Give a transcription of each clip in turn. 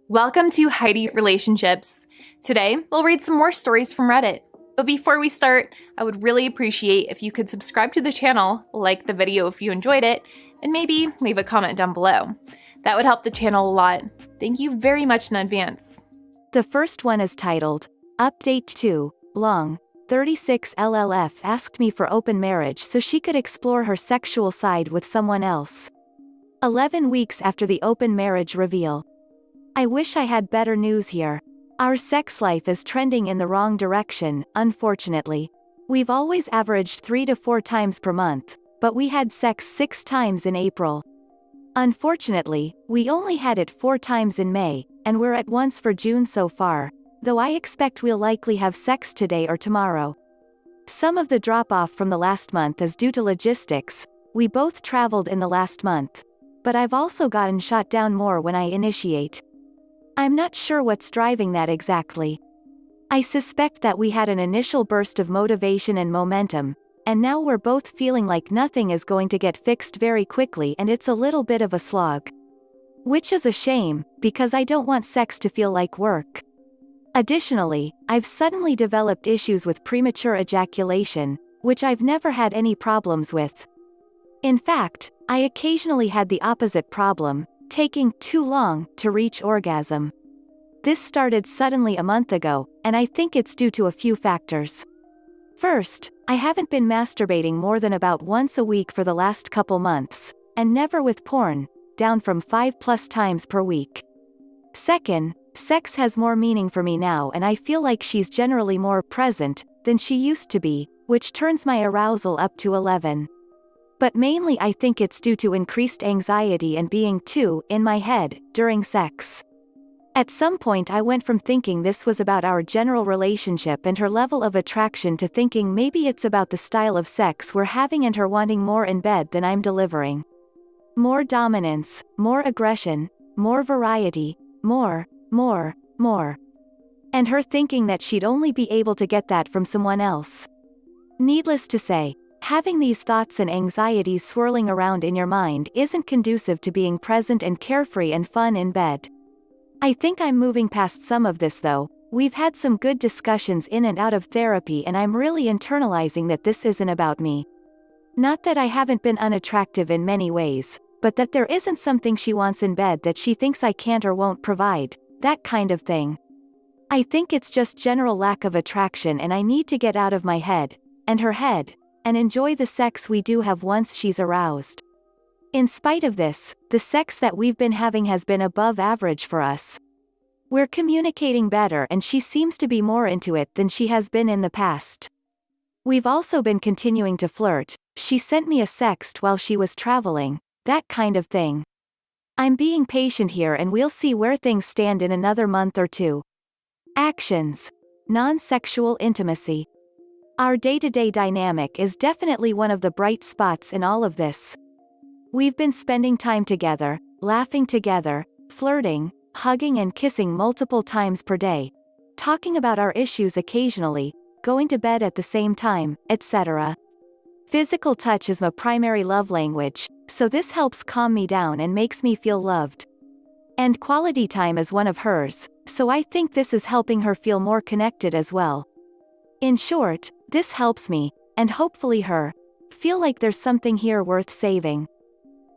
Welcome to Heidi Relationships. Today, we'll read some more stories from Reddit. But before we start, I would really appreciate if you could subscribe to the channel, like the video if you enjoyed it, and maybe leave a comment down below. That would help the channel a lot. Thank you very much in advance. The first one is titled, Update 2, Long. 36 LLF asked me for open marriage so she could explore her sexual side with someone else. 11 weeks after the open marriage reveal. I wish I had better news here. Our sex life is trending in the wrong direction, unfortunately. We've always averaged 3 to 4 times per month, but we had sex 6 times in April. Unfortunately, we only had it 4 times in May, and we're at once for June so far, though I expect we'll likely have sex today or tomorrow. Some of the drop-off from the last month is due to logistics. We both traveled in the last month. But I've also gotten shot down more when I initiate. I'm not sure what's driving that exactly. I suspect that we had an initial burst of motivation and momentum, and now we're both feeling like nothing is going to get fixed very quickly and it's a little bit of a slog. Which is a shame, because I don't want sex to feel like work. Additionally, I've suddenly developed issues with premature ejaculation, which I've never had any problems with. In fact, I occasionally had the opposite problem, taking too long to reach orgasm. This started suddenly a month ago, and I think it's due to a few factors. First, I haven't been masturbating more than about once a week for the last couple months, and never with porn, down from 5+ times per week. Second, sex has more meaning for me now and I feel like she's generally more present than she used to be, which turns my arousal up to 11. But mainly I think it's due to increased anxiety and being too in my head during sex. At some point I went from thinking this was about our general relationship and her level of attraction to thinking maybe it's about the style of sex we're having and her wanting more in bed than I'm delivering. More dominance, more aggression, more variety, more. And her thinking that she'd only be able to get that from someone else. Needless to say, having these thoughts and anxieties swirling around in your mind isn't conducive to being present and carefree and fun in bed. I think I'm moving past some of this though. We've had some good discussions in and out of therapy and I'm really internalizing that this isn't about me. Not that I haven't been unattractive in many ways, but that there isn't something she wants in bed that she thinks I can't or won't provide, that kind of thing. I think it's just general lack of attraction and I need to get out of my head, and her head, and enjoy the sex we do have once she's aroused. In spite of this, the sex that we've been having has been above average for us. We're communicating better and she seems to be more into it than she has been in the past. We've also been continuing to flirt. She sent me a sext while she was traveling, that kind of thing. I'm being patient here and we'll see where things stand in another month or two. Actions. Non-sexual intimacy. Our day-to-day dynamic is definitely one of the bright spots in all of this. We've been spending time together, laughing together, flirting, hugging and kissing multiple times per day, talking about our issues occasionally, going to bed at the same time, etc. Physical touch is my primary love language, so this helps calm me down and makes me feel loved. And quality time is one of hers, so I think this is helping her feel more connected as well. In short, this helps me, and hopefully her, feel like there's something here worth saving.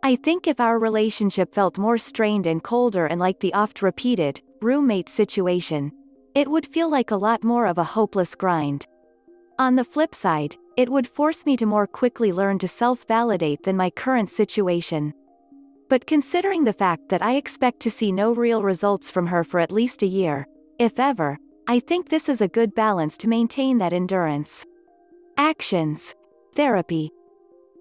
I think if our relationship felt more strained and colder and like the oft-repeated, roommate situation, it would feel like a lot more of a hopeless grind. On the flip side, it would force me to more quickly learn to self-validate than my current situation. But considering the fact that I expect to see no real results from her for at least a year, if ever, I think this is a good balance to maintain that endurance. Actions. Therapy.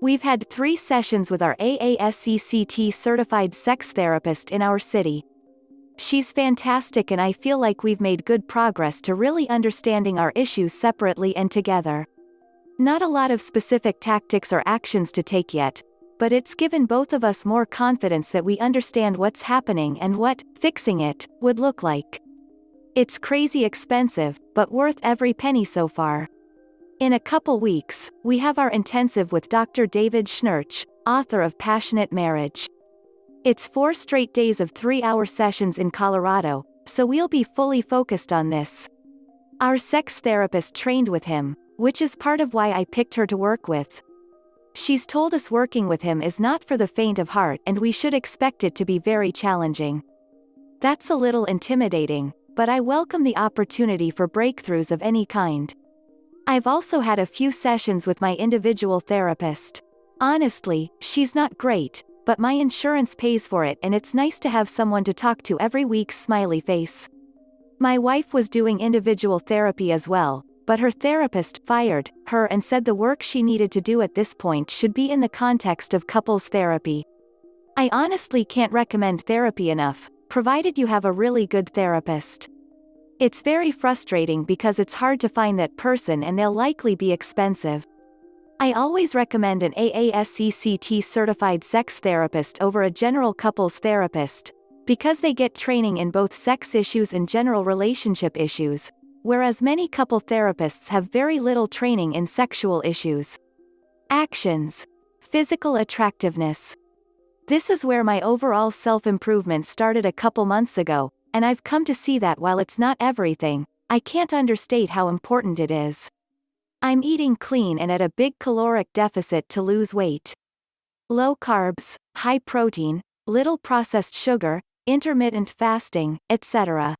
We've had 3 sessions with our AASECT certified sex therapist in our city. She's fantastic and I feel like we've made good progress to really understanding our issues separately and together. Not a lot of specific tactics or actions to take yet, but it's given both of us more confidence that we understand what's happening and what fixing it would look like. It's crazy expensive, but worth every penny so far. In a couple weeks, we have our intensive with Dr. David Schnurch, author of Passionate Marriage. It's 4 straight days of 3-hour sessions in Colorado, so we'll be fully focused on this. Our sex therapist trained with him, which is part of why I picked her to work with. She's told us working with him is not for the faint of heart and we should expect it to be very challenging. That's a little intimidating, but I welcome the opportunity for breakthroughs of any kind. I've also had a few sessions with my individual therapist. Honestly, she's not great, but my insurance pays for it and it's nice to have someone to talk to every week. Smiley face. My wife was doing individual therapy as well, but her therapist fired her and said the work she needed to do at this point should be in the context of couples therapy. I honestly can't recommend therapy enough, provided you have a really good therapist. It's very frustrating because it's hard to find that person and they'll likely be expensive. I always recommend an AASECT certified sex therapist over a general couples therapist, because they get training in both sex issues and general relationship issues, whereas many couple therapists have very little training in sexual issues. Actions. Physical attractiveness. This is where my overall self-improvement started a couple months ago, and I've come to see that while it's not everything, I can't understate how important it is. I'm eating clean and at a big caloric deficit to lose weight. Low carbs, high protein, little processed sugar, intermittent fasting, etc.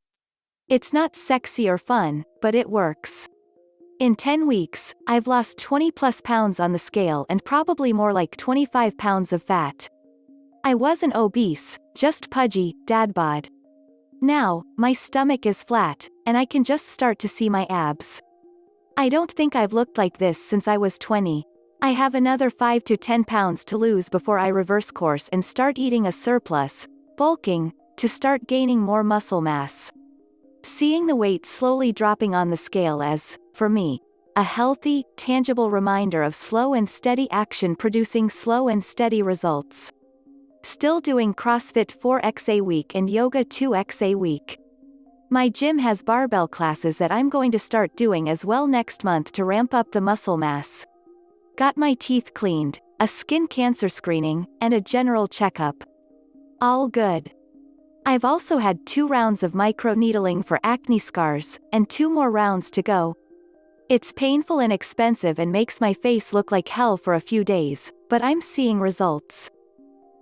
It's not sexy or fun, but it works. In 10 weeks, I've lost 20 plus pounds on the scale and probably more like 25 pounds of fat. I wasn't obese, just pudgy, dad bod. Now, my stomach is flat, and I can just start to see my abs. I don't think I've looked like this since I was 20. I have another 5 to 10 pounds to lose before I reverse course and start eating a surplus, bulking, to start gaining more muscle mass. Seeing the weight slowly dropping on the scale is, for me, a healthy, tangible reminder of slow and steady action producing slow and steady results. Still doing CrossFit 4x a week and yoga 2x a week. My gym has barbell classes that I'm going to start doing as well next month to ramp up the muscle mass. Got my teeth cleaned, a skin cancer screening, and a general checkup. All good. I've also had 2 rounds of microneedling for acne scars, and 2 more rounds to go. It's painful and expensive and makes my face look like hell for a few days, but I'm seeing results.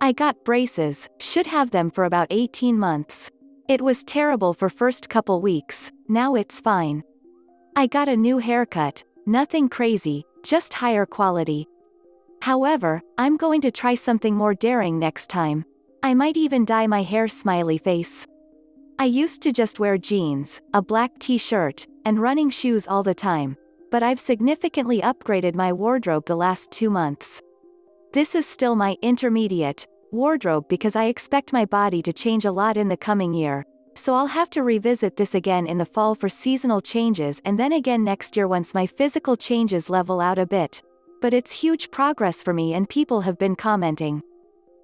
I got braces, should have them for about 18 months. It was terrible for first couple weeks, now it's fine. I got a new haircut, nothing crazy, just higher quality. However, I'm going to try something more daring next time. I might even dye my hair. Smiley face. I used to just wear jeans, a black t-shirt, and running shoes all the time, but I've significantly upgraded my wardrobe the last 2 months. This is still my intermediate wardrobe because I expect my body to change a lot in the coming year, so I'll have to revisit this again in the fall for seasonal changes and then again next year once my physical changes level out a bit. But it's huge progress for me and people have been commenting.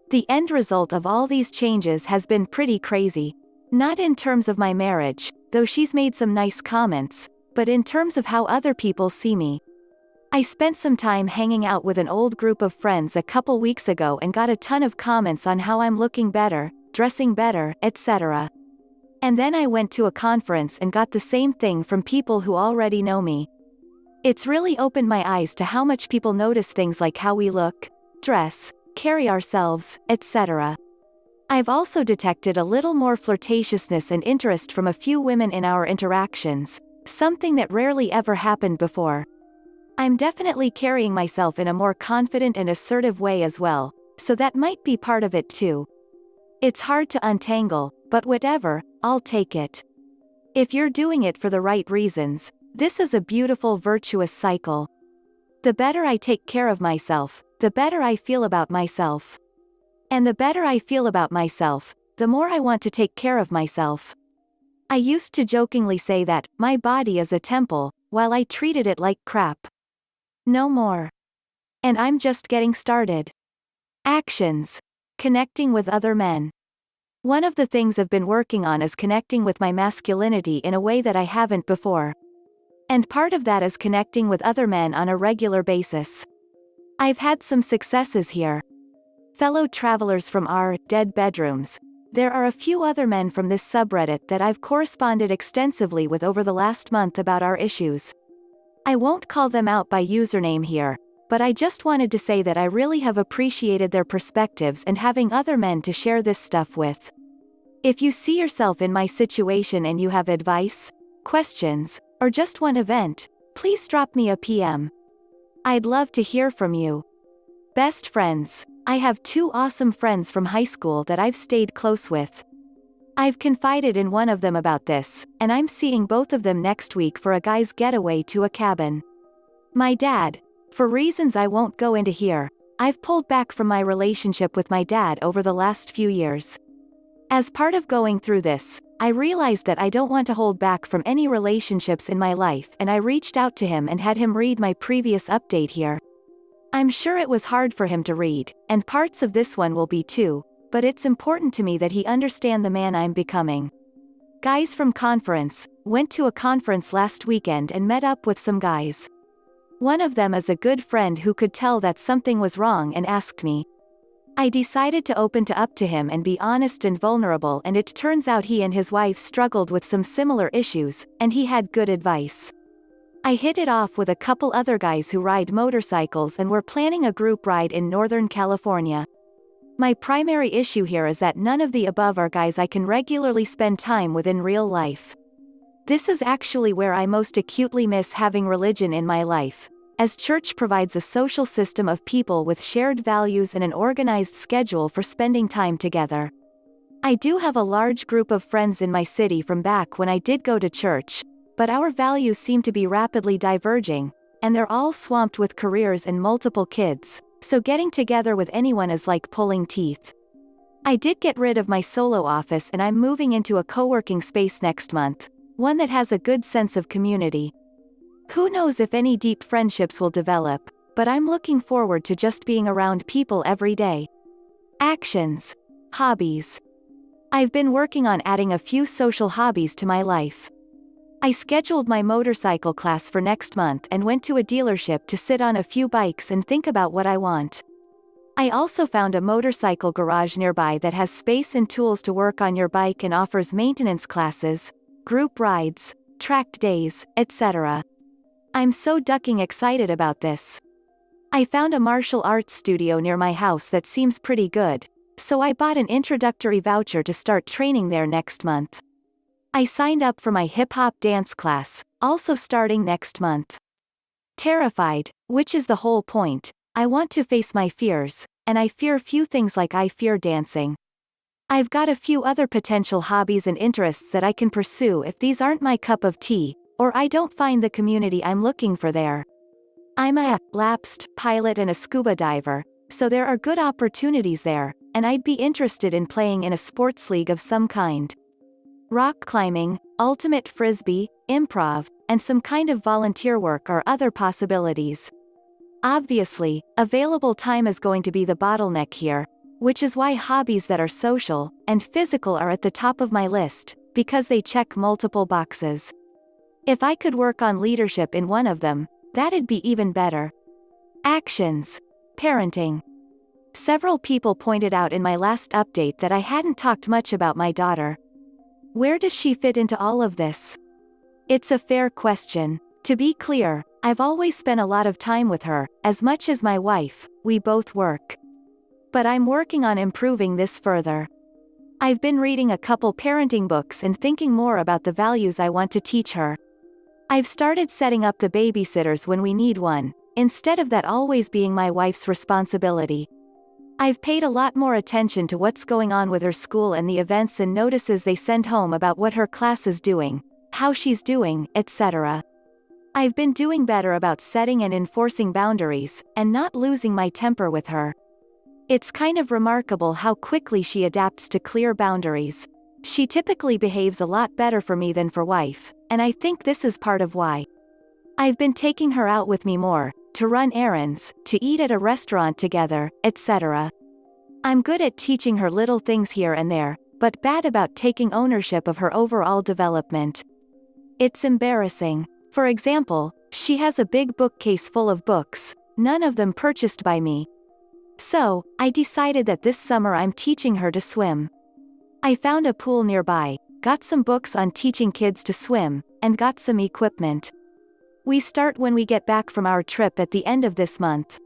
The end result of all these changes has been pretty crazy. Not in terms of my marriage, though she's made some nice comments, but in terms of how other people see me. I spent some time hanging out with an old group of friends a couple weeks ago and got a ton of comments on how I'm looking better, dressing better, etc. And then I went to a conference and got the same thing from people who already know me. It's really opened my eyes to how much people notice things like how we look, dress, carry ourselves, etc. I've also detected a little more flirtatiousness and interest from a few women in our interactions, something that rarely ever happened before. I'm definitely carrying myself in a more confident and assertive way as well, so that might be part of it too. It's hard to untangle, but whatever, I'll take it. If you're doing it for the right reasons, this is a beautiful virtuous cycle. The better I take care of myself, the better I feel about myself. And the better I feel about myself, the more I want to take care of myself. I used to jokingly say that my body is a temple, while I treated it like crap. No more. And I'm just getting started. Actions. Connecting with other men. One of the things I've been working on is connecting with my masculinity in a way that I haven't before. And part of that is connecting with other men on a regular basis. I've had some successes here. Fellow travelers from our dead bedrooms. There are a few other men from this subreddit that I've corresponded extensively with over the last month about our issues. I won't call them out by username here, but I just wanted to say that I really have appreciated their perspectives and having other men to share this stuff with. If you see yourself in my situation and you have advice, questions, or just want to vent, please drop me a PM. I'd love to hear from you. Best friends. I have 2 awesome friends from high school that I've stayed close with. I've confided in one of them about this, and I'm seeing both of them next week for a guy's getaway to a cabin. My dad. For reasons I won't go into here, I've pulled back from my relationship with my dad over the last few years. As part of going through this, I realized that I don't want to hold back from any relationships in my life, and I reached out to him and had him read my previous update here. I'm sure it was hard for him to read, and parts of this one will be too, but it's important to me that he understand the man I'm becoming. Guys from conference, went to a conference last weekend and met up with some guys. One of them is a good friend who could tell that something was wrong and asked me. I decided to open up to him and be honest and vulnerable, and it turns out he and his wife struggled with some similar issues, and he had good advice. I hit it off with a couple other guys who ride motorcycles and were planning a group ride in Northern California. My primary issue here is that none of the above are guys I can regularly spend time with in real life. This is actually where I most acutely miss having religion in my life, as church provides a social system of people with shared values and an organized schedule for spending time together. I do have a large group of friends in my city from back when I did go to church, but our values seem to be rapidly diverging, and they're all swamped with careers and multiple kids, so getting together with anyone is like pulling teeth. I did get rid of my solo office and I'm moving into a co-working space next month, one that has a good sense of community. Who knows if any deep friendships will develop, but I'm looking forward to just being around people every day. Actions. Hobbies. I've been working on adding a few social hobbies to my life. I scheduled my motorcycle class for next month and went to a dealership to sit on a few bikes and think about what I want. I also found a motorcycle garage nearby that has space and tools to work on your bike and offers maintenance classes, group rides, tracked days, etc. I'm so ducking excited about this. I found a martial arts studio near my house that seems pretty good, so I bought an introductory voucher to start training there next month. I signed up for my hip-hop dance class, also starting next month. Terrified, which is the whole point. I want to face my fears, and I fear few things like I fear dancing. I've got a few other potential hobbies and interests that I can pursue if these aren't my cup of tea, or I don't find the community I'm looking for there. I'm a lapsed pilot and a scuba diver, so there are good opportunities there, and I'd be interested in playing in a sports league of some kind. Rock climbing, ultimate frisbee, improv, and some kind of volunteer work are other possibilities. Obviously, available time is going to be the bottleneck here, which is why hobbies that are social and physical are at the top of my list, because they check multiple boxes. If I could work on leadership in one of them, that'd be even better. Actions. Parenting. Several people pointed out in my last update that I hadn't talked much about my daughter. Where does she fit into all of this? It's a fair question. To be clear, I've always spent a lot of time with her, as much as my wife, we both work. But I'm working on improving this further. I've been reading a couple parenting books and thinking more about the values I want to teach her. I've started setting up the babysitters when we need one, instead of that always being my wife's responsibility. I've paid a lot more attention to what's going on with her school and the events and notices they send home about what her class is doing, how she's doing, etc. I've been doing better about setting and enforcing boundaries, and not losing my temper with her. It's kind of remarkable how quickly she adapts to clear boundaries. She typically behaves a lot better for me than for wife, and I think this is part of why. I've been taking her out with me more, to run errands, to eat at a restaurant together, etc. I'm good at teaching her little things here and there, but bad about taking ownership of her overall development. It's embarrassing. For example, she has a big bookcase full of books, none of them purchased by me. So, I decided that this summer I'm teaching her to swim. I found a pool nearby, got some books on teaching kids to swim, and got some equipment. We start when we get back from our trip at the end of this month.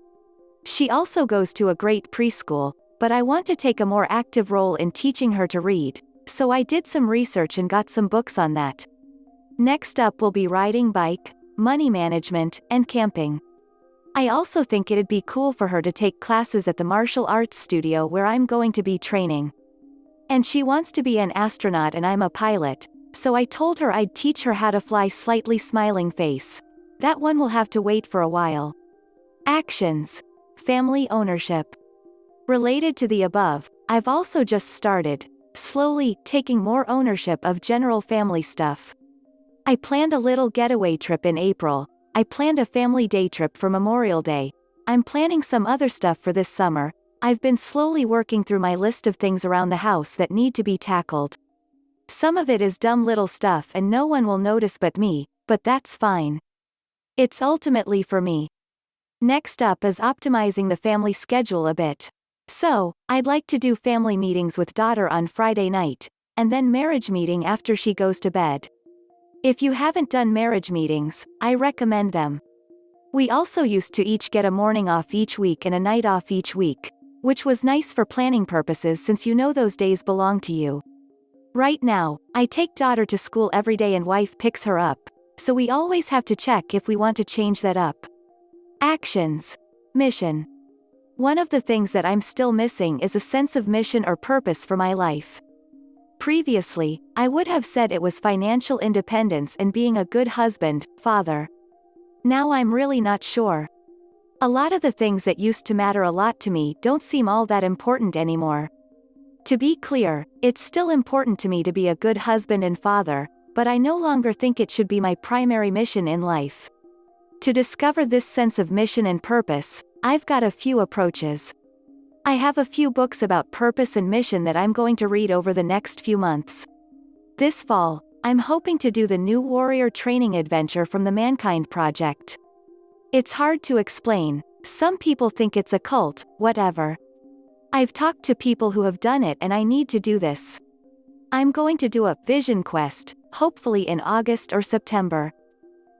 She also goes to a great preschool, but I want to take a more active role in teaching her to read, so I did some research and got some books on that. Next up will be riding bike, money management, and camping. I also think it'd be cool for her to take classes at the martial arts studio where I'm going to be training. And she wants to be an astronaut and I'm a pilot, so I told her I'd teach her how to fly slightly smiling face. That one will have to wait for a while. Actions. Family ownership. Related to the above, I've also just started, slowly, taking more ownership of general family stuff. I planned a little getaway trip in April. I planned a family day trip for Memorial Day. I'm planning some other stuff for this summer. I've been slowly working through my list of things around the house that need to be tackled. Some of it is dumb little stuff and no one will notice but me, but that's fine. It's ultimately for me. Next up is optimizing the family schedule a bit. So, I'd like to do family meetings with daughter on Friday night, and then marriage meeting after she goes to bed. If you haven't done marriage meetings, I recommend them. We also used to each get a morning off each week and a night off each week, which was nice for planning purposes since you know those days belong to you. Right now, I take daughter to school every day and wife picks her up, so we always have to check if we want to change that up. Actions. Mission. One of the things that I'm still missing is a sense of mission or purpose for my life. Previously, I would have said it was financial independence and being a good husband, father. Now I'm really not sure. A lot of the things that used to matter a lot to me don't seem all that important anymore. To be clear, it's still important to me to be a good husband and father, but I no longer think it should be my primary mission in life. To discover this sense of mission and purpose, I've got a few approaches. I have a few books about purpose and mission that I'm going to read over the next few months. This fall, I'm hoping to do the new warrior training adventure from the Mankind Project. It's hard to explain, some people think it's a cult, whatever. I've talked to people who have done it and I need to do this. I'm going to do a vision quest, hopefully in August or September.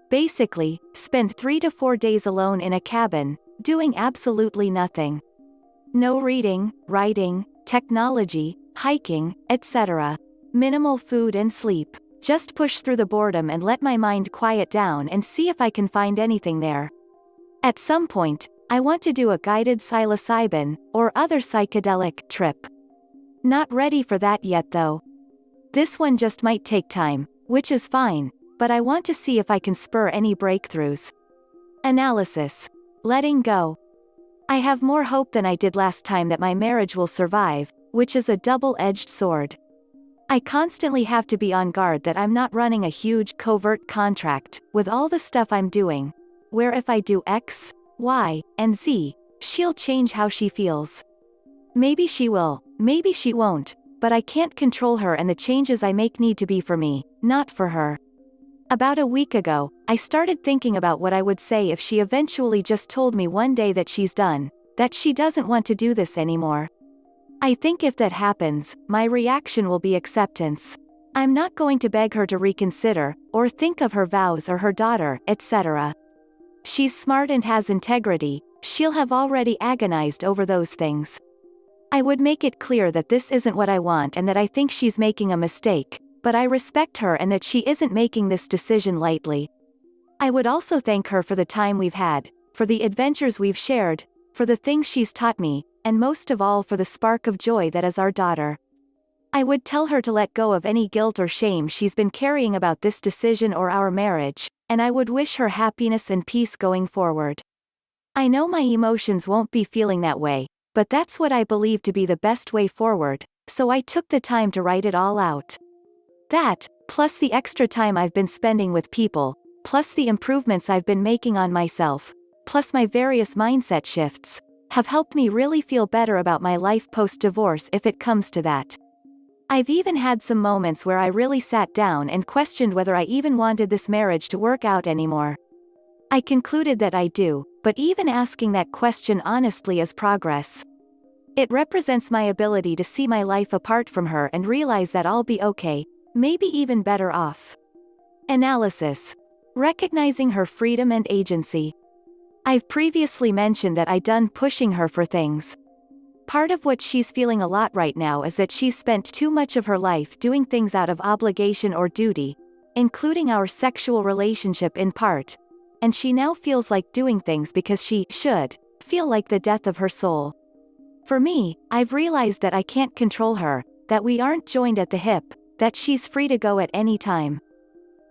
Basically, spend 3 to 4 days alone in a cabin, doing absolutely nothing. No reading, writing, technology, hiking, etc. Minimal food and sleep. Just push through the boredom and let my mind quiet down and see if I can find anything there. At some point, I want to do a guided psilocybin, or other psychedelic, trip. Not ready for that yet though. This one just might take time, which is fine, but I want to see if I can spur any breakthroughs. Analysis. Letting go. I have more hope than I did last time that my marriage will survive, which is a double-edged sword. I constantly have to be on guard that I'm not running a huge covert contract, with all the stuff I'm doing, where if I do X, Y, and Z, she'll change how she feels. Maybe she will, maybe she won't, but I can't control her and the changes I make need to be for me, not for her. About a week ago, I started thinking about what I would say if she eventually just told me one day that she's done, that she doesn't want to do this anymore. I think if that happens, my reaction will be acceptance. I'm not going to beg her to reconsider, or think of her vows or her daughter, etc. She's smart and has integrity, she'll have already agonized over those things. I would make it clear that this isn't what I want and that I think she's making a mistake, but I respect her and that she isn't making this decision lightly. I would also thank her for the time we've had, for the adventures we've shared, for the things she's taught me, and most of all for the spark of joy that is our daughter. I would tell her to let go of any guilt or shame she's been carrying about this decision or our marriage, and I would wish her happiness and peace going forward. I know my emotions won't be feeling that way, but that's what I believe to be the best way forward, so I took the time to write it all out. That, plus the extra time I've been spending with people, plus the improvements I've been making on myself, plus my various mindset shifts, have helped me really feel better about my life post-divorce if it comes to that. I've even had some moments where I really sat down and questioned whether I even wanted this marriage to work out anymore. I concluded that I do, but even asking that question honestly is progress. It represents my ability to see my life apart from her and realize that I'll be okay, maybe even better off. Analysis. Recognizing her freedom and agency. I've previously mentioned that I'd done pushing her for things. Part of what she's feeling a lot right now is that she's spent too much of her life doing things out of obligation or duty, including our sexual relationship in part, and she now feels like doing things because she should feel like the death of her soul. For me, I've realized that I can't control her, that we aren't joined at the hip, that she's free to go at any time.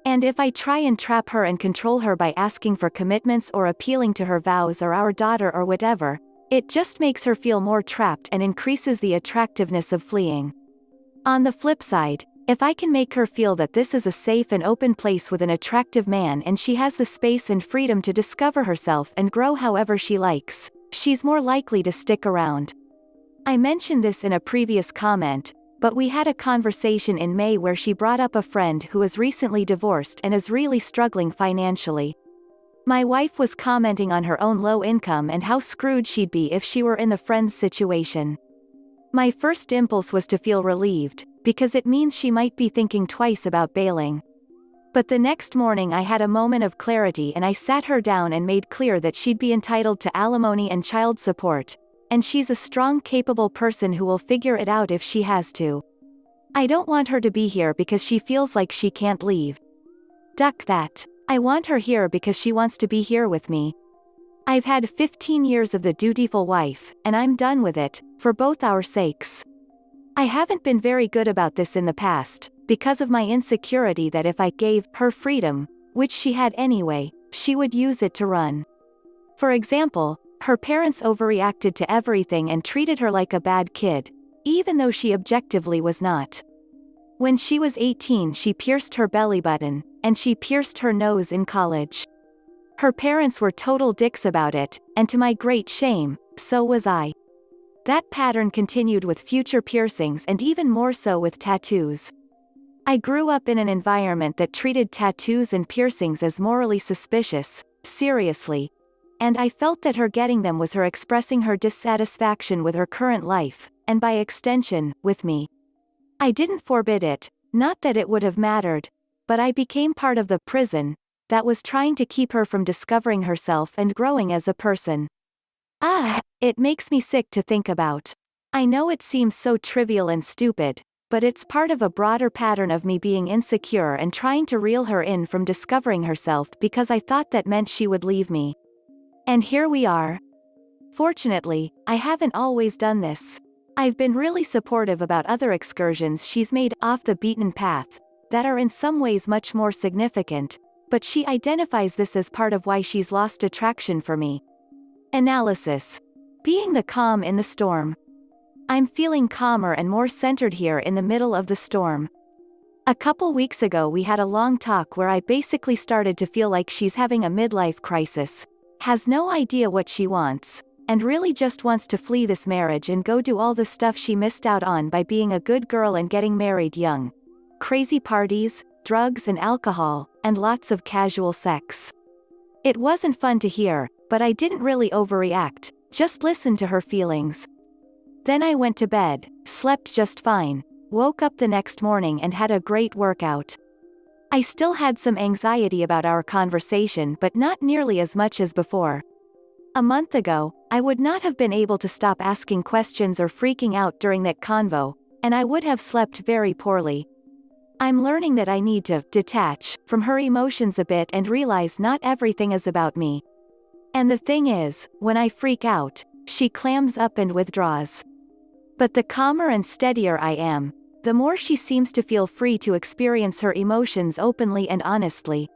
And if I try and trap her and control her by asking for commitments or appealing to her vows or our daughter or whatever, it just makes her feel more trapped and increases the attractiveness of fleeing. On the flip side, if I can make her feel that this is a safe and open place with an attractive man and she has the space and freedom to discover herself and grow however she likes, she's more likely to stick around. I mentioned this in a previous comment, but we had a conversation in May where she brought up a friend who was recently divorced and is really struggling financially. My wife was commenting on her own low income and how screwed she'd be if she were in the friend's situation. My first impulse was to feel relieved, because it means she might be thinking twice about bailing. But the next morning I had a moment of clarity and I sat her down and made clear that she'd be entitled to alimony and child support, and she's a strong, capable person who will figure it out if she has to. I don't want her to be here because she feels like she can't leave. Duck that. I want her here because she wants to be here with me. I've had 15 years of the dutiful wife, and I'm done with it, for both our sakes. I haven't been very good about this in the past, because of my insecurity that if I gave her freedom, which she had anyway, she would use it to run. For example, her parents overreacted to everything and treated her like a bad kid, even though she objectively was not. When she was 18 she pierced her belly button, and she pierced her nose in college. Her parents were total dicks about it, and to my great shame, so was I. That pattern continued with future piercings and even more so with tattoos. I grew up in an environment that treated tattoos and piercings as morally suspicious, seriously, and I felt that her getting them was her expressing her dissatisfaction with her current life, and by extension, with me. I didn't forbid it, not that it would have mattered, but I became part of the prison that was trying to keep her from discovering herself and growing as a person. It makes me sick to think about. I know it seems so trivial and stupid, but it's part of a broader pattern of me being insecure and trying to reel her in from discovering herself because I thought that meant she would leave me. And here we are. Fortunately, I haven't always done this. I've been really supportive about other excursions she's made off the beaten path, that are in some ways much more significant, but she identifies this as part of why she's lost attraction for me. Analysis. Being the calm in the storm. I'm feeling calmer and more centered here in the middle of the storm. A couple weeks ago we had a long talk where I basically started to feel like she's having a midlife crisis, has no idea what she wants, and really just wants to flee this marriage and go do all the stuff she missed out on by being a good girl and getting married young. Crazy parties, drugs and alcohol, and lots of casual sex. It wasn't fun to hear, but I didn't really overreact, just listened to her feelings. Then I went to bed, slept just fine, woke up the next morning and had a great workout. I still had some anxiety about our conversation but not nearly as much as before. A month ago, I would not have been able to stop asking questions or freaking out during that convo, and I would have slept very poorly. I'm learning that I need to detach from her emotions a bit and realize not everything is about me. And the thing is, when I freak out, she clams up and withdraws. But the calmer and steadier I am, the more she seems to feel free to experience her emotions openly and honestly.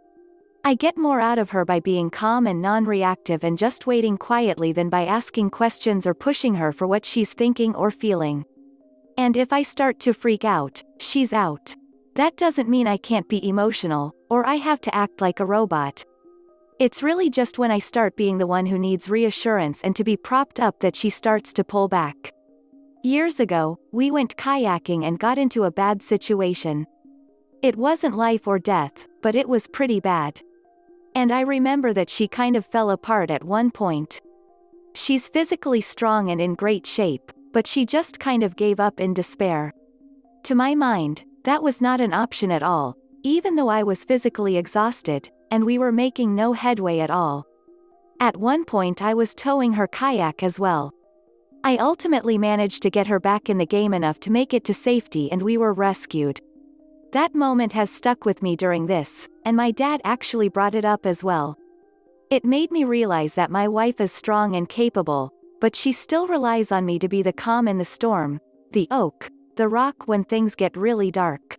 I get more out of her by being calm and non-reactive and just waiting quietly than by asking questions or pushing her for what she's thinking or feeling. And if I start to freak out, she's out. That doesn't mean I can't be emotional, or I have to act like a robot. It's really just when I start being the one who needs reassurance and to be propped up that she starts to pull back. Years ago, we went kayaking and got into a bad situation. It wasn't life or death, but it was pretty bad. And I remember that she kind of fell apart at one point. She's physically strong and in great shape, but she just kind of gave up in despair. To my mind, that was not an option at all, even though I was physically exhausted, and we were making no headway at all. At one point I was towing her kayak as well. I ultimately managed to get her back in the game enough to make it to safety and we were rescued. That moment has stuck with me during this, and my dad actually brought it up as well. It made me realize that my wife is strong and capable, but she still relies on me to be the calm in the storm, the oak, the rock when things get really dark.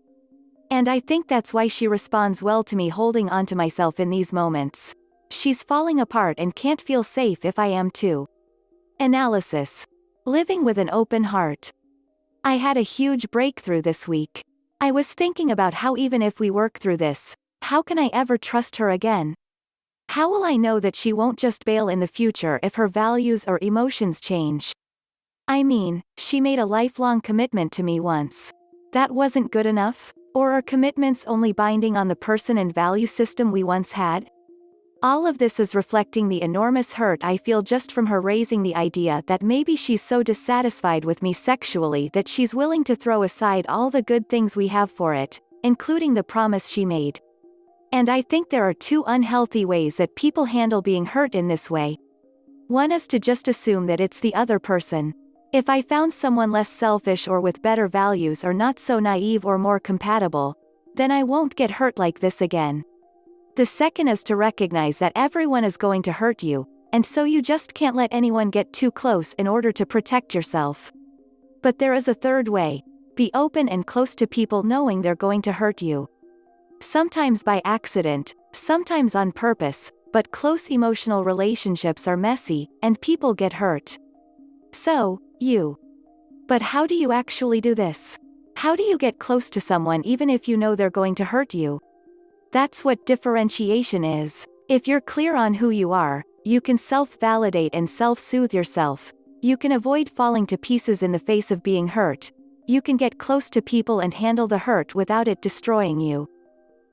And I think that's why she responds well to me holding on to myself in these moments. She's falling apart and can't feel safe if I am too. Analysis. Living with an open heart. I had a huge breakthrough this week. I was thinking about how even if we work through this, how can I ever trust her again? How will I know that she won't just bail in the future if her values or emotions change? I mean, she made a lifelong commitment to me once. That wasn't good enough? Or are commitments only binding on the person and value system we once had? All of this is reflecting the enormous hurt I feel just from her raising the idea that maybe she's so dissatisfied with me sexually that she's willing to throw aside all the good things we have for it, including the promise she made. And I think there are two unhealthy ways that people handle being hurt in this way. One is to just assume that it's the other person. If I found someone less selfish or with better values or not so naive or more compatible, then I won't get hurt like this again. The second is to recognize that everyone is going to hurt you, and so you just can't let anyone get too close in order to protect yourself. But there is a third way. Be open and close to people knowing they're going to hurt you. Sometimes by accident, sometimes on purpose, but close emotional relationships are messy, and people get hurt. But how do you actually do this? How do you get close to someone even if you know they're going to hurt you? That's what differentiation is. If you're clear on who you are, you can self-validate and self-soothe yourself. You can avoid falling to pieces in the face of being hurt. You can get close to people and handle the hurt without it destroying you.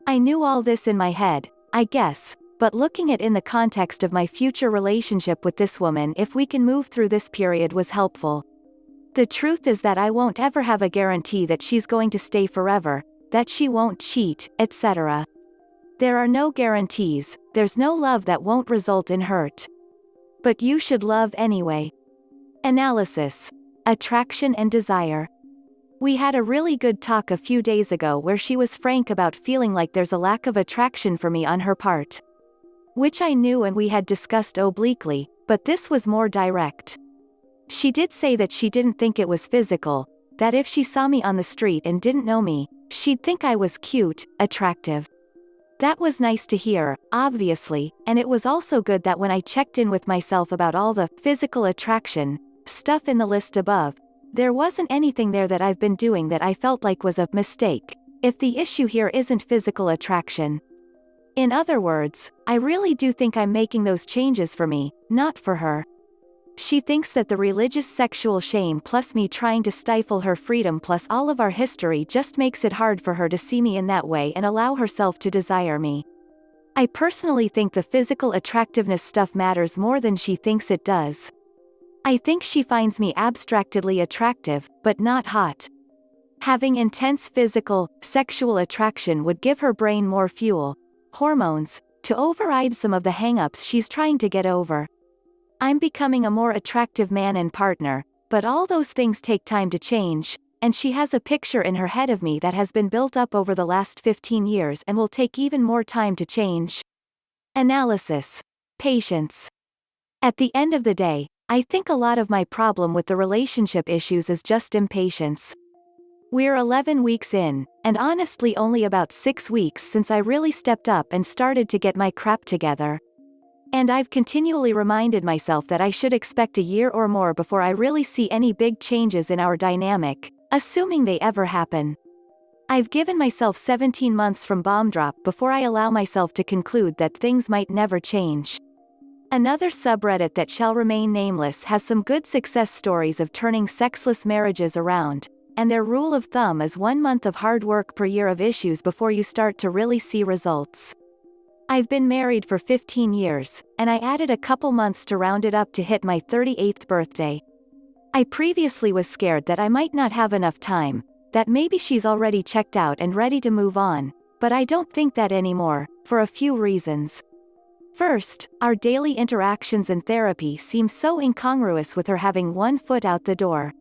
I knew all this in my head, I guess, but looking at it in the context of my future relationship with this woman if we can move through this period was helpful. The truth is that I won't ever have a guarantee that she's going to stay forever, that she won't cheat, etc. There are no guarantees, there's no love that won't result in hurt. But you should love anyway. Analysis. Attraction and desire. We had a really good talk a few days ago where she was frank about feeling like there's a lack of attraction for me on her part. Which I knew and we had discussed obliquely, but this was more direct. She did say that she didn't think it was physical, that if she saw me on the street and didn't know me, she'd think I was cute, attractive. That was nice to hear, obviously, and it was also good that when I checked in with myself about all the physical attraction stuff in the list above, there wasn't anything there that I've been doing that I felt like was a mistake, if the issue here isn't physical attraction. In other words, I really do think I'm making those changes for me, not for her. She thinks that the religious sexual shame plus me trying to stifle her freedom plus all of our history just makes it hard for her to see me in that way and allow herself to desire me. I personally think the physical attractiveness stuff matters more than she thinks it does. I think she finds me abstractedly attractive, but not hot. Having intense physical, sexual attraction would give her brain more fuel, hormones, to override some of the hang-ups she's trying to get over. I'm becoming a more attractive man and partner, but all those things take time to change, and she has a picture in her head of me that has been built up over the last 15 years and will take even more time to change. Analysis. Patience. At the end of the day, I think a lot of my problem with the relationship issues is just impatience. We're 11 weeks in, and honestly only about 6 weeks since I really stepped up and started to get my crap together. And I've continually reminded myself that I should expect a year or more before I really see any big changes in our dynamic, assuming they ever happen. I've given myself 17 months from bomb drop before I allow myself to conclude that things might never change. Another subreddit that shall remain nameless has some good success stories of turning sexless marriages around, and their rule of thumb is 1 month of hard work per year of issues before you start to really see results. I've been married for 15 years, and I added a couple months to round it up to hit my 38th birthday. I previously was scared that I might not have enough time, that maybe she's already checked out and ready to move on, but I don't think that anymore, for a few reasons. First, our daily interactions and therapy seem so incongruous with her having one foot out the door.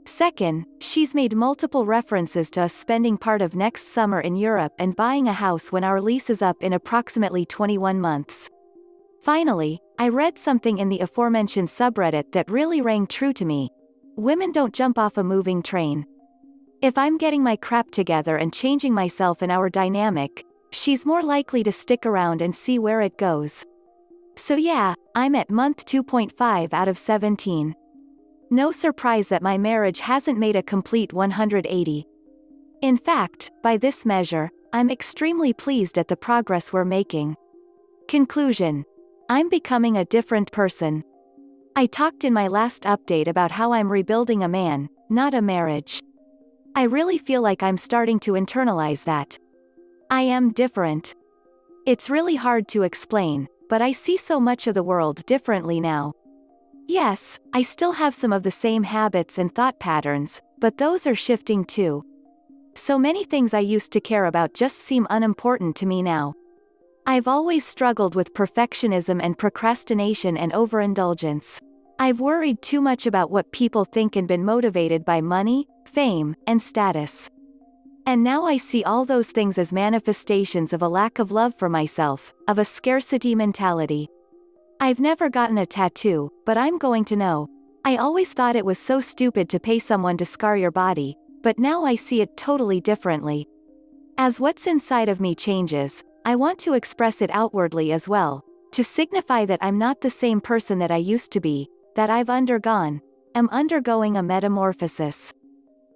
Second, she's made multiple references to us spending part of next summer in Europe and buying a house when our lease is up in approximately 21 months. Finally, I read something in the aforementioned subreddit that really rang true to me. Women don't jump off a moving train. If I'm getting my crap together and changing myself in our dynamic, she's more likely to stick around and see where it goes. So yeah, I'm at month 2.5 out of 17. No surprise that my marriage hasn't made a complete 180. In fact, by this measure, I'm extremely pleased at the progress we're making. Conclusion. I'm becoming a different person. I talked in my last update about how I'm rebuilding a man, not a marriage. I really feel like I'm starting to internalize that. I am different. It's really hard to explain, but I see so much of the world differently now. Yes, I still have some of the same habits and thought patterns, but those are shifting too. So many things I used to care about just seem unimportant to me now. I've always struggled with perfectionism and procrastination and overindulgence. I've worried too much about what people think and been motivated by money, fame, and status. And now I see all those things as manifestations of a lack of love for myself, of a scarcity mentality. I've never gotten a tattoo, but I'm going to know. I always thought it was so stupid to pay someone to scar your body, but now I see it totally differently. As what's inside of me changes, I want to express it outwardly as well, to signify that I'm not the same person that I used to be, that I've undergone, am undergoing a metamorphosis.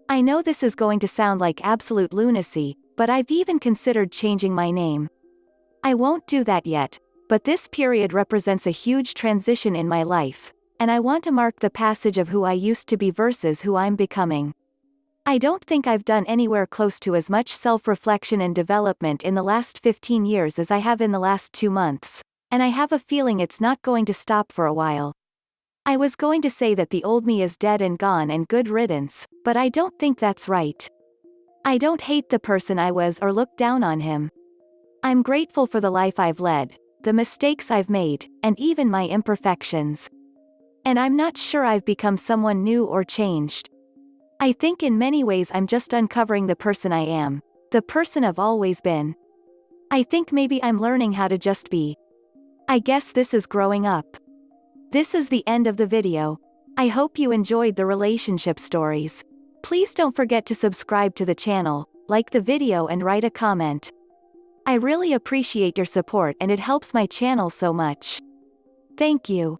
I know this is going to sound like absolute lunacy, but I've even considered changing my name. I won't do that yet, but this period represents a huge transition in my life, and I want to mark the passage of who I used to be versus who I'm becoming. I don't think I've done anywhere close to as much self-reflection and development in the last 15 years as I have in the last 2 months, and I have a feeling it's not going to stop for a while. I was going to say that the old me is dead and gone and good riddance, but I don't think that's right. I don't hate the person I was or look down on him. I'm grateful for the life I've led, the mistakes I've made, and even my imperfections. And I'm not sure I've become someone new or changed. I think in many ways I'm just uncovering the person I am, the person I've always been. I think maybe I'm learning how to just be. I guess this is growing up. This is the end of the video. I hope you enjoyed the relationship stories. Please don't forget to subscribe to the channel, like the video and write a comment. I really appreciate your support and it helps my channel so much. Thank you.